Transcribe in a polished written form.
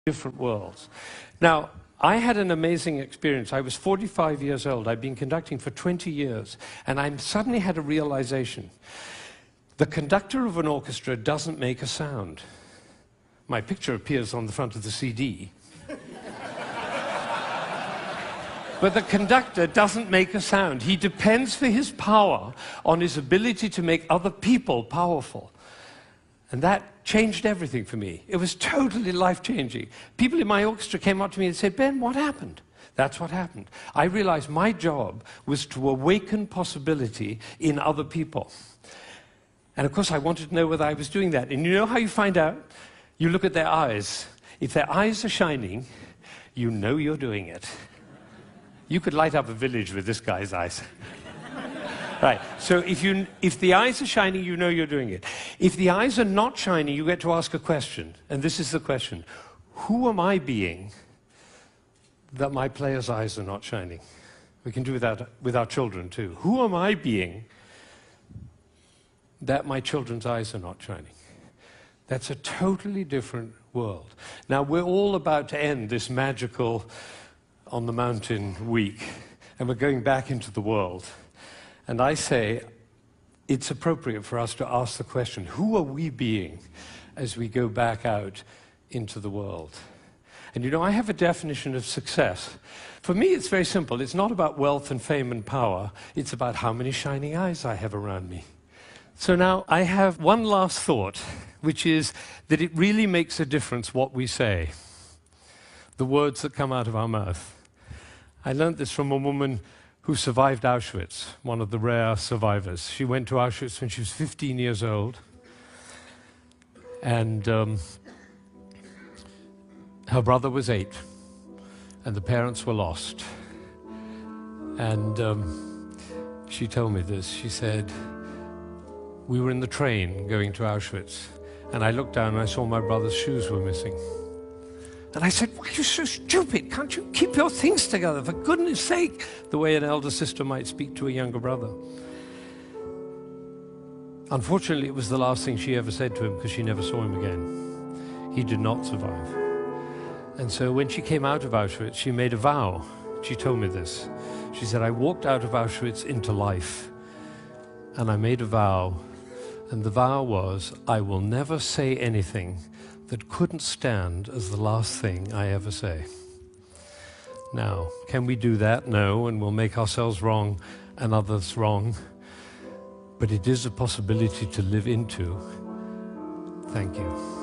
different worlds. Now, I had an amazing experience. I was 45 years old. I'd been conducting for 20 years, and I suddenly had a realization. The conductor of an orchestra doesn't make a sound. My picture appears on the front of the CD. But the conductor doesn't make a sound. He depends for his power on his ability to make other people powerful. And that changed everything for me. It was totally life-changing. People in my orchestra came up to me and said, "Ben, what happened?" That's what happened. I realized my job was to awaken possibility in other people. And of course, I wanted to know whether I was doing that. And you know how you find out? You look at their eyes. If their eyes are shining, you know you're doing it. You could light up a village with this guy's eyes. Right, so if the eyes are shining, you know you're doing it. If the eyes are not shining, you get to ask a question. And this is the question. Who am I being that my player's eyes are not shining? We can do that with our children too. Who am I being that my children's eyes are not shining? That's a totally different world. Now, we're all about to end this magical on the mountain week, and we're going back into the world. And I say it's appropriate for us to ask the question, who are we being as we go back out into the world? And you know, I have a definition of success. For me, it's very simple. It's not about wealth and fame and power. It's about how many shining eyes I have around me. So now I have one last thought, which is that it really makes a difference what we say, the words that come out of our mouth. I learned this from a woman who survived Auschwitz, one of the rare survivors. She went to Auschwitz when she was 15 years old, and her brother was 8, and the parents were lost. And she told me this. She said, "We were in the train going to Auschwitz, and I looked down and I saw my brother's shoes were missing. And I said, why are you so stupid? Can't you keep your things together, for goodness sake?" The way an elder sister might speak to a younger brother. Unfortunately, it was the last thing she ever said to him, because she never saw him again. He did not survive. And so when she came out of Auschwitz, she made a vow. She told me this. She said, "I walked out of Auschwitz into life, and I made a vow. And the vow was, I will never say anything that couldn't stand as the last thing I ever say." Now, can we do that? No, and we'll make ourselves wrong and others wrong. But it is a possibility to live into. Thank you.